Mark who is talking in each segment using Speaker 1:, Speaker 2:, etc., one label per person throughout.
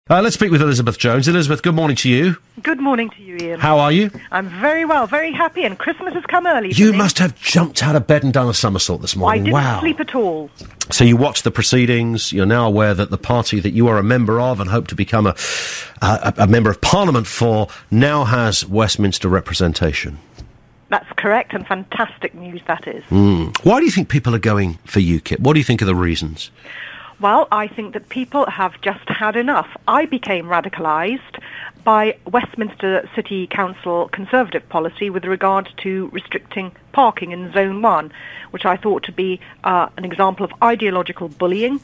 Speaker 1: Let's speak with Elizabeth Jones. Elizabeth, good morning to you.
Speaker 2: Good morning to you, Ian.
Speaker 1: How are you?
Speaker 2: I'm very well, very happy, and Christmas has come early for
Speaker 1: You
Speaker 2: me.
Speaker 1: must have jumped out of bed and done a somersault this morning.
Speaker 2: I didn't
Speaker 1: Wow.
Speaker 2: sleep at all.
Speaker 1: So you watched the proceedings. You're now aware that the party that you are a member of and hope to become a member of Parliament for now has Westminster representation.
Speaker 2: That's correct, and fantastic news that is.
Speaker 1: Why do you think people are going for UKIP? What do you think are the reasons?
Speaker 2: Well, I think that people have just had enough. I became radicalised by Westminster City Council Conservative policy with regard to restricting parking in Zone 1, which I thought to be an example of ideological bullying,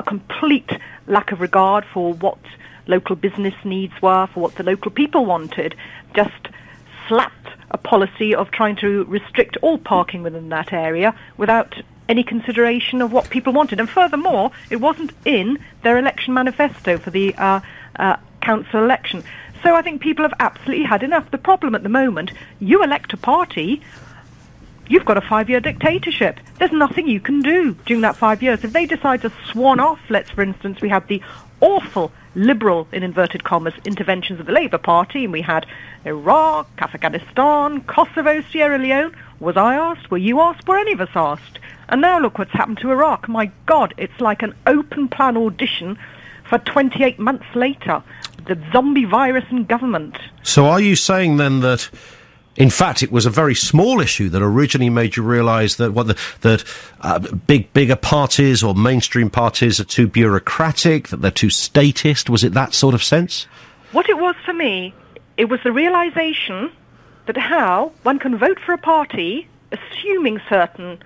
Speaker 2: complete lack of regard for what local business needs were, for what the local people wanted, just slapped a policy of trying to restrict all parking within that area without any consideration of what people wanted. And furthermore, it wasn't in their election manifesto for the council election. So I think people have absolutely had enough. The problem at the moment, you elect a party, you've got a 5-year dictatorship. There's nothing you can do during that 5 years. If they decide to swan off, for instance, we had the awful liberal, in inverted commas, interventions of the Labour Party, and we had Iraq, Afghanistan, Kosovo, Sierra Leone. Was I asked? Were you asked? Were any of us asked? And now look what's happened to Iraq. My God, it's like an open plan audition for 28 months later. The zombie virus in government.
Speaker 1: So are you saying then that, in fact, it was a very small issue that originally made you realise that bigger parties or mainstream parties are too bureaucratic, that they're too statist? Was it that sort of sense?
Speaker 2: What it was for me, it was the realisation that how one can vote for a party assuming certain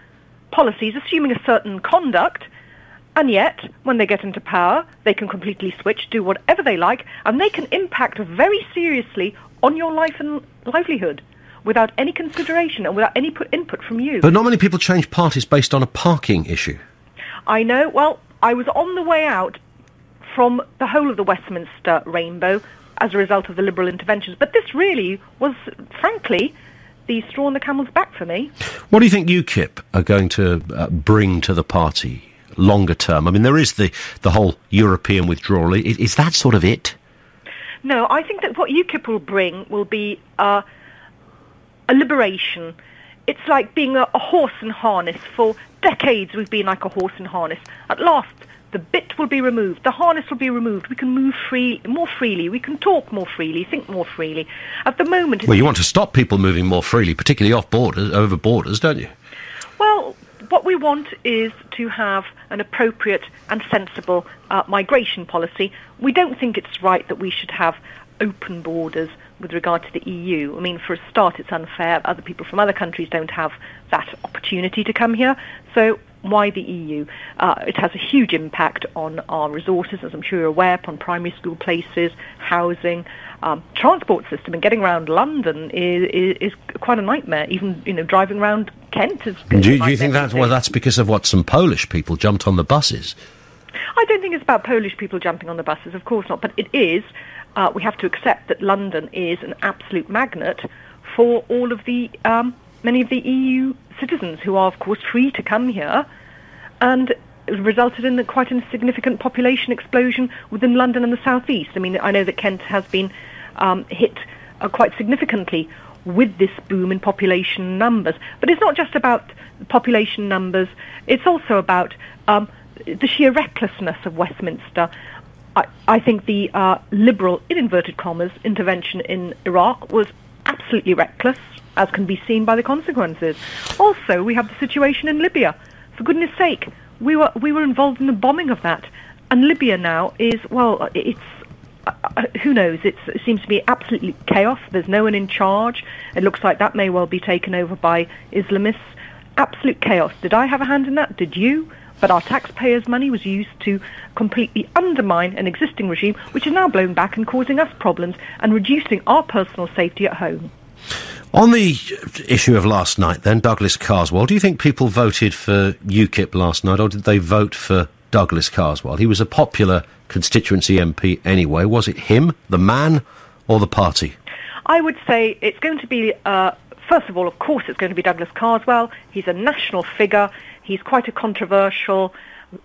Speaker 2: policies, assuming a certain conduct, and yet, when they get into power, they can completely switch, do whatever they like, and they can impact very seriously on your life and livelihood without any consideration and without any input from you.
Speaker 1: But not many people change parties based on a parking issue.
Speaker 2: I know. Well, I was on the way out from the whole of the Westminster rainbow as a result of the Liberal interventions, but this really was, frankly, the straw on the camel's back for me.
Speaker 1: What do you think UKIP are going to bring to the party longer term? I mean, there is the whole European withdrawal. Is that sort of it?
Speaker 2: No, I think that what UKIP will bring will be a liberation. It's like being a horse in harness. For decades we've been like a horse in harness. At last, the bit will be removed, the harness will be removed, we can move more freely, we can talk more freely, think more freely. At the moment...
Speaker 1: Well, you want to stop people moving more freely, particularly over borders, don't you?
Speaker 2: Well, what we want is to have an appropriate and sensible migration policy. We don't think it's right that we should have open borders with regard to the EU. I mean, for a start, it's unfair. Other people from other countries don't have that opportunity to come here. So why the EU? It has a huge impact on our resources, as I'm sure you're aware, upon primary school places, housing, transport system, and getting around London is quite a nightmare. Even, driving around Kent is...
Speaker 1: Do you think that's because of what some Polish people jumped on the buses?
Speaker 2: I don't think it's about Polish people jumping on the buses, of course not, but it is. We have to accept that London is an absolute magnet for all of the many of the EU citizens who are, of course, free to come here, and it resulted in quite a significant population explosion within London and the South East. I mean, I know that Kent has been hit quite significantly with this boom in population numbers. But it's not just about population numbers, it's also about the sheer recklessness of Westminster. I think the liberal, in inverted commas, intervention in Iraq was absolutely reckless, as can be seen by the consequences. Also, we have the situation in Libya. For goodness sake, we were involved in the bombing of that. And Libya now is, well, it's... who knows? It seems to be absolutely chaos. There's no one in charge. It looks like that may well be taken over by Islamists. Absolute chaos. Did I have a hand in that? Did you? But our taxpayers' money was used to completely undermine an existing regime, which is now blown back and causing us problems and reducing our personal safety at home.
Speaker 1: On the issue of last night, then, Douglas Carswell, do you think people voted for UKIP last night, or did they vote for Douglas Carswell? He was a popular constituency MP anyway. Was it him, the man, or the party?
Speaker 2: I would say it's going to be, first of all, of course, it's going to be Douglas Carswell. He's a national figure. He's quite a controversial,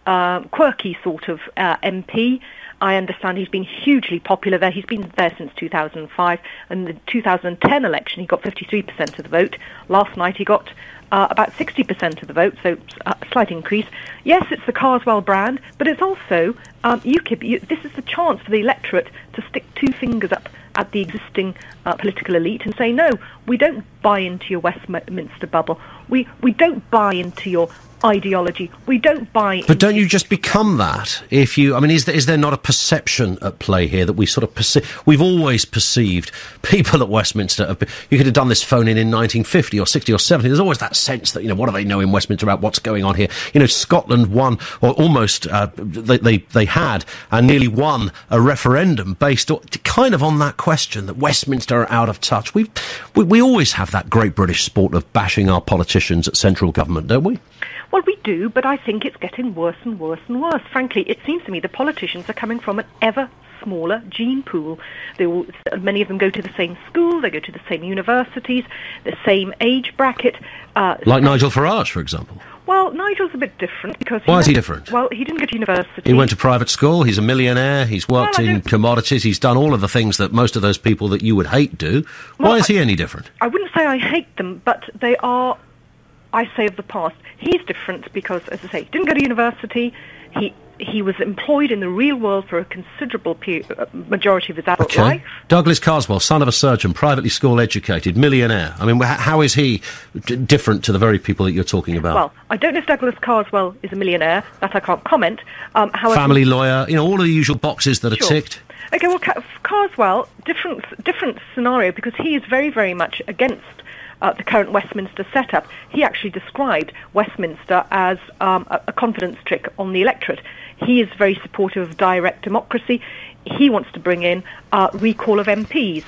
Speaker 2: quirky sort of MP. I understand he's been hugely popular there. He's been there since 2005. In the 2010 election, he got 53% of the vote. Last night, he got about 60% of the vote, so a slight increase. Yes, it's the Carswell brand, but it's also UKIP. This is the chance for the electorate to stick two fingers up at the existing political elite and say, no, we don't buy into your Westminster bubble. We don't buy into your ideology. We don't buy.
Speaker 1: But don't you just become that if you? I mean, is there not a perception at play here that we sort of perceive? We've always perceived people at Westminster. You could have done this phone in 1950 or 60 or 70. There's always that sense that, you know, what do they know in Westminster about what's going on here? You know, Scotland won, or almost they had and nearly won a referendum based kind of on that question that Westminster are out of touch. We always have that great British sport of bashing our politicians at central government, don't we?
Speaker 2: Well, we do, but I think it's getting worse and worse and worse. Frankly, it seems to me the politicians are coming from an ever smaller gene pool. Many of them go to the same school, they go to the same universities, the same age bracket.
Speaker 1: Like Nigel Farage, for example.
Speaker 2: Well, Nigel's a bit different because...
Speaker 1: Why is he different?
Speaker 2: Well, he didn't go to university.
Speaker 1: He went to private school, he's a millionaire, he's worked in commodities, he's done all of the things that most of those people that you would hate do. Well, why is he any different?
Speaker 2: I wouldn't say I hate them, but they are, I say, of the past. He's different because, as I say, he didn't go to university. He was employed in the real world for a considerable majority of his adult life.
Speaker 1: Douglas Carswell, son of a surgeon, privately school-educated, millionaire. I mean, how is he different to the very people that you're talking about?
Speaker 2: Well, I don't know if Douglas Carswell is a millionaire. That I can't comment. However,
Speaker 1: family lawyer, you know, all of the usual boxes that are ticked.
Speaker 2: Okay, well, Carswell, different scenario because he is very, very much against the current Westminster setup. He actually described Westminster as a confidence trick on the electorate. He is very supportive of direct democracy. He wants to bring in recall of MPs,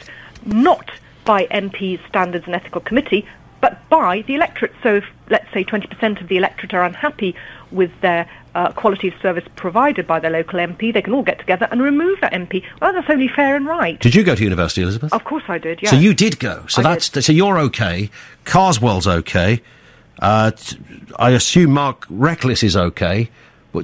Speaker 2: not by MPs' Standards and Ethical Committee, but by the electorate. So if, let's say, 20% of the electorate are unhappy with their quality of service provided by their local MP, they can all get together and remove that MP. Well, that's only fair and right.
Speaker 1: Did you go to university, Elizabeth?
Speaker 2: Of course I did, yeah.
Speaker 1: So you did go. So so you're okay. Carswell's okay. I assume Mark Reckless is okay.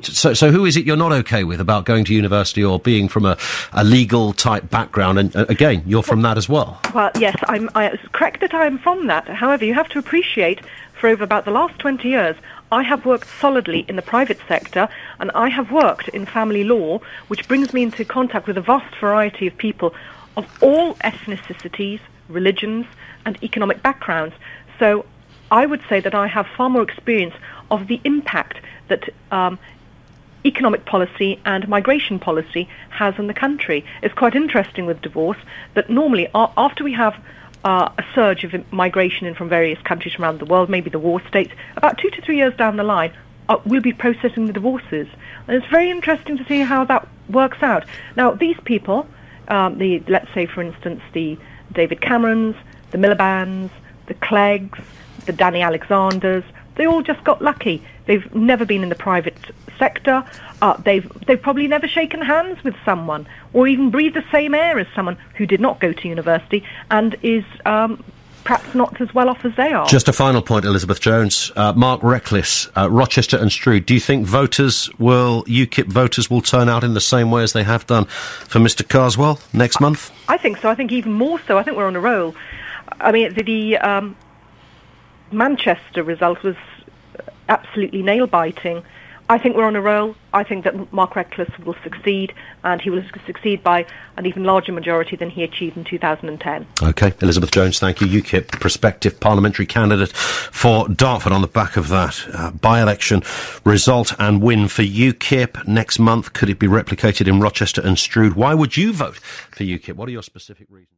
Speaker 1: So who is it you're not okay with about going to university or being from a legal type background? And again, you're from that as well.
Speaker 2: Well, yes, it's correct that I am from that. However, you have to appreciate, for over about the last 20 years, I have worked solidly in the private sector, and I have worked in family law, which brings me into contact with a vast variety of people of all ethnicities, religions, and economic backgrounds. So I would say that I have far more experience of the impact that economic policy and migration policy has on the country. It's quite interesting with divorce that normally after we have a surge of migration in from various countries around the world, maybe the war states, about 2 to 3 years down the line, we'll be processing the divorces. And it's very interesting to see how that works out. Now, these people, let's say, for instance, the David Camerons, the Miliband's, the Cleggs, the Danny Alexanders, they all just got lucky. They've never been in the private sector. They've probably never shaken hands with someone or even breathed the same air as someone who did not go to university and is perhaps not as well off as they are.
Speaker 1: Just a final point, Elizabeth Jones. Mark Reckless, Rochester and Stroud. Do you think UKIP voters will turn out in the same way as they have done for Mr. Carswell next month?
Speaker 2: I think so. I think even more so. I think we're on a roll. I mean, the Manchester result was absolutely nail-biting. I think we're on a roll. I think that Mark Reckless will succeed, and he will succeed by an even larger majority than he achieved in 2010.
Speaker 1: OK. Elizabeth Jones, thank you. UKIP, prospective parliamentary candidate for Dartford on the back of that by-election result and win for UKIP next month. Could it be replicated in Rochester and Stroud? Why would you vote for UKIP? What are your specific reasons?